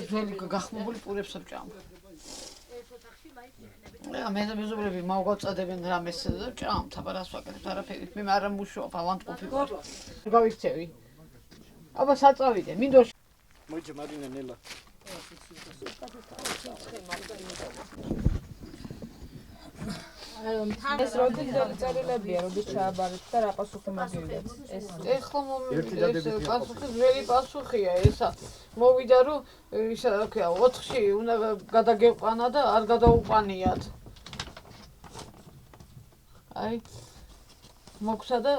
ძველი გახმობული პურებს ვჭამ. მე მეზობლები მოვგავწადებენ რამეს და ჭამ თაბარას ვაკეთებ არაფერი. მე არ მუშაობ ავანტყოფი ვარ. გავიქცევი. აბა საწავიდე, მინდორ მოიჭე მარინა ნელა. ეს როდის დაწერილებია, როდის ჩააბარეთ და რა პასუხი მოგივიდეთ? ეს ეხლა მომივიდა ეს პასუხი ძველი პასუხია ესა. მოვიდა რომ ისა რა ქვია 4-ში უნდა გადაგეყვანა და არ გადაუყვანიათ. აი მოგცა და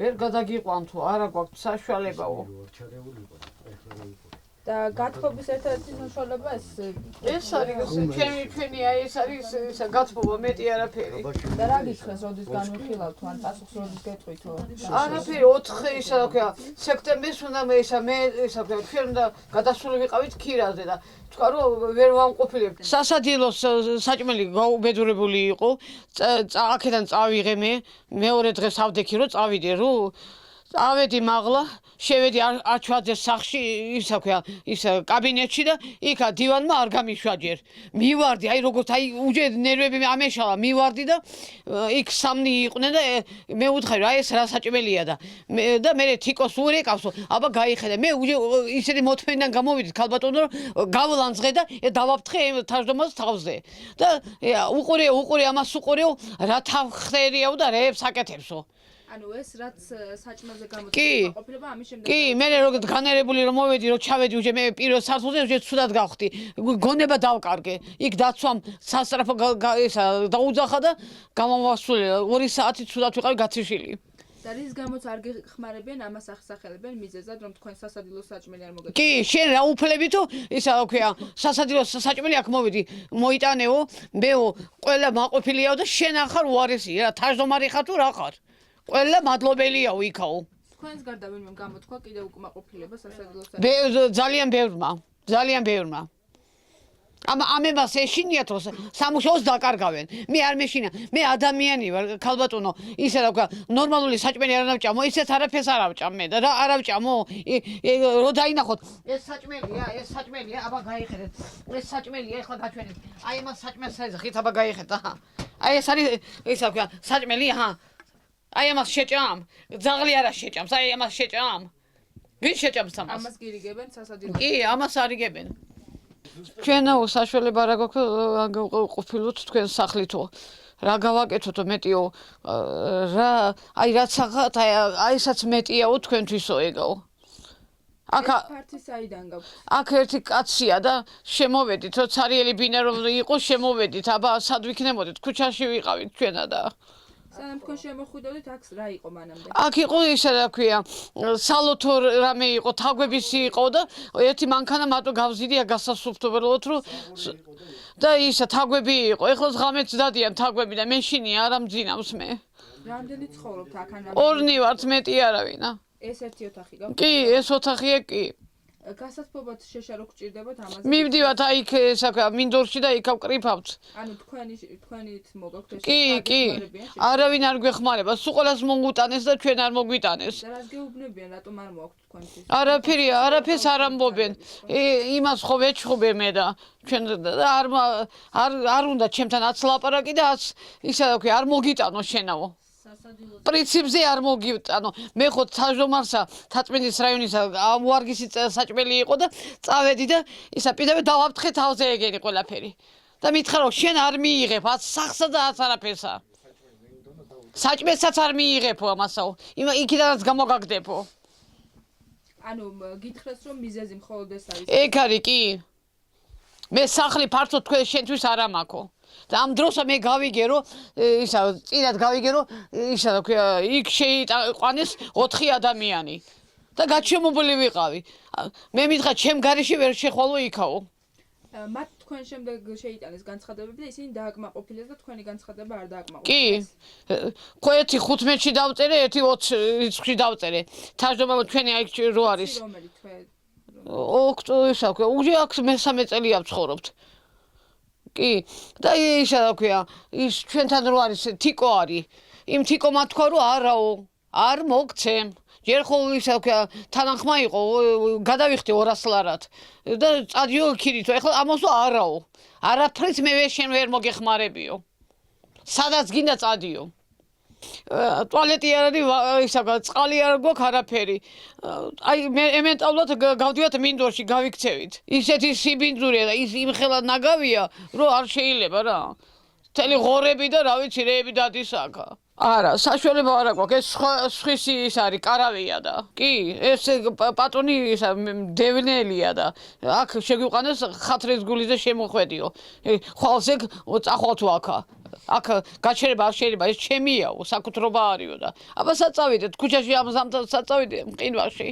ვერ გადაგიყვან თუ არა გვაქვს საშუალებაო. და გათხოვების ერთ-ერთი საშუალება ეს არის ჩვენი აი ეს არის ისა გათხოვა მეტი არაფერი. და რა გითხრას როდის განვიხილავთ თუ ან პასუხს როდის გეტყვითო? არაფერი 4 ისა რა ქვია სექტემბერს უნდა მე ისა ჩვენ უნდა გადასული ვიყავით ქირაზე და თქვა რომ ვერ ვამყოფილებთ. სასადილოს საჭმელი გაუბედურებული იყო. აქედან წავიღე მე მეორე დღეს ავდექი რომ წავიდე რომ ავედი მაღლა, შევედი აჩვაძეს სახში, ისა ქვია, ის კაბინეტში და იქა დივანმა არ გამიშვაჯერ. მივარდი, აი როგორც აი უჯე ნერვები ამეშალა, მივარდი და იქ სამნი იყვნენ და მე უთხარი რა ეს რა საჭმელია და მე თიკოს ურეკავსო, აბა გაიხედე. მე უჯე ისეთი მოთმენიდან გამოვიდით ქალბატონო რომ გავლანძღე და დავაფრთხე თავმჯდომარეს თავზე. და უყურე ამას უყურეო რა თავხერიაო და რეებს აკეთებსო. ანუ ეს რაც საჭმელზე გამოწვევა ყოფილება ამის შემდეგ კი მე როგორც განერებული რომ მოვედი რომ ჩავედი უჯე მე პირველ სართულზე უჯე ცუდად გავხდი გონება დავკარგე იქ დაცვამ სასწრაფო ისა დაუძახა და გამოვასული 2 საათი ცუდად ვიყავი გაციშილი და რის გამოც არ გეხმარებიან ამას ახსახელებენ მიზეზად რომ თქვენ სასადილოს საჭმელი არ მოგეწევთ კი შენ რა უფლები თუ ისა რა ქვია სასადილოს საჭმელი აქ მოვედი მოიტანეო მეო ყველა მაყოფილიაო და შენ ახარ უარესი რა თავმჯდომარე ხარ თუ რა ხარ ყველა მადლობელიაო იქაო. თქვენს გარდა ვინმე გამოთქვა კიდევ უკმაყოფილება სასადილოს ძალიან ბევრმა. ამებას ეშინიათ რომ სამუშაოს დაკარგავენ. მე არ მეშინა. მე ადამიანი ვარ, ქალბატონო, ისე რა ვქვა, ნორმალური საჭმელი არ ნავჭამო, ისეთ არაფერს არ ავჭამ მე და რა არ ავჭამო. რო დაინახოთ, ეს საჭმელია, აბა გაიხედეთ. ეს საჭმელია, ეხლა გაჩვენეთ. აი ამას საჭმელს აიძახით, აბა გაიხედეთ, აჰა. აი ეს არის ისა ვქვა, საჭმელი, აჰა. აი ამას შეჭამ. ძაღლი არა შეჭამს, აი ამას შეჭამ. ვინ შეჭამს ამას? ამას გირიგებენ სასადილოს. კი, ამას არიგებენ. ჩვენო საშუალება რა გვაქვს ყოფილოთ თქვენ სახლითო. რა გავაკეთოთო მეტიო რა აი რაც აი ესაც მეტიაო თქვენთვისო ეგაო. აქ ფართი საიდან გაქვს? აქ ერთი კაცია და შემოვედით, რო ცარიელი ბინა რომ იყო შემოვედით, აბა სად ვიქნებოდით? ქუჩაში ვიყავით ჩვენა და სანამ თქვენ შემოხვიდოდით აქ რა იყო მანამდე? აქ იყო ისა რა ქვია სალოთო რამე იყო თაგვებისი იყო და ერთი მანქანა მარტო გავზიდია გასასუფთავებლად რომ და ისა თაგვები იყო ეხლა ღამეც დადიან თაგვები და მეშინი არ ამძინავს მე რამდენი ცხოვრობთ აქ ან ორნი ვართ მეტი არავინა ეს ერთი ოთახი გაქვს? კი ეს ოთახია კი გასათბობად შეშარო გჭირდებათ ამაზე? მივდივართ აი იქ ესა მინდორში და იქ ავკრიფავთ. ანუ თქვენით მოგაქვთ ეს? კი. არავინ არ გვეხმარება. სულ ყველას მოგვიტანეს და ჩვენ არ მოგვიტანეს. და რას გეუბნებიან, რატომ არ მოაქვთ თქვენთვის? არაფერს არ ამბობენ. იმას ხო ვეჩხუბე მე და ჩვენ არ უნდა ჩემთანაც ლაპარაკი და ისა რა ქვია არ მოგიტანო შენაო. პრინციპზე არ მოგიტანო. მე ხო თავმჯდომარსა თაწმინდის რაიონის უარგისი საჭმელი იყო და წავედი და ისა პირდაპირ დავაფრთხე თავზე ეგენი ყველაფერი. და მითხრა რომ შენ არ მიიღებ სახსა და არაფერსა. საჭმელსაც არ მიიღებო ამასაო. იქიდანაც გამოგაგდებო. ანუ გითხრას რომ მიზეზი მხოლოდ ეს არის. ეგ არის კი. მე სახლი ფართოდ თქვენ შენთვის არ ამაქო. და ამ დროსაც მე გავიგე რომ ისა წინათ გავიგე რომ ისა რა ქვია იქ შეიტანეს 4 ადამიანი და გაჩემობილი ვიყავი. მე მითხრა ჩემ გარეშე ვერ შეხვალო იქაო. მათ თქვენ შემდეგ შეიტანეს განცხადებები და ისინი დააკმაყოფილეს და თქვენი განცხადება არ დააკმაყოფილეს. კი. ხო ერთი 15-ში დავწერე, ერთი 20 რიცხვში დავწერე. თავმჯდომარე თქვენი აი რო არის. რომელი თქვენ? ისა რა ქვია, უჯე აქ მე-3 წელია ვცხოვრობთ. კი და ისა რა ქვია ის ჩვენთან რო არის თიკო არის იმ თიკომა თქვა რომ არაო არ მოგცემ ჯერ ხო ისა ვქია თანახმა იყო გადავიხდი 200 ლარად და წადიო ქირით ეხლა ამასო არაო არაფრის მე შენ ვერ მოგეხმარებიო სადაც გინდა წადიო ტუალეტი არ არის ისა წყალი არ გვაქვს არაფერი აი მე ემენტალურად გავდივართ მინდორში გავიქცევით ისეთი სიბინძურია და ის იმხელა ნაგავია რომ არ შეიძლება რა მთელი ღორები და რა ვიცი რეები დადის აქა არა საშუალება არ აქვს ეს სხვისი ის არის კარავია და კი ეს პატრონი ისა დევნელია და აქ შეგვიყვანეს ხათრის გულიზე შემოხვედიო ხვალზე წახვალ თუ აქ გაჩერება არ შეიძლება ეს ჩემიაო საკუთრობა არისო და აბა საწავიდეთ ქუჩაში ამ ზამთარს საწავიდე მყინვარში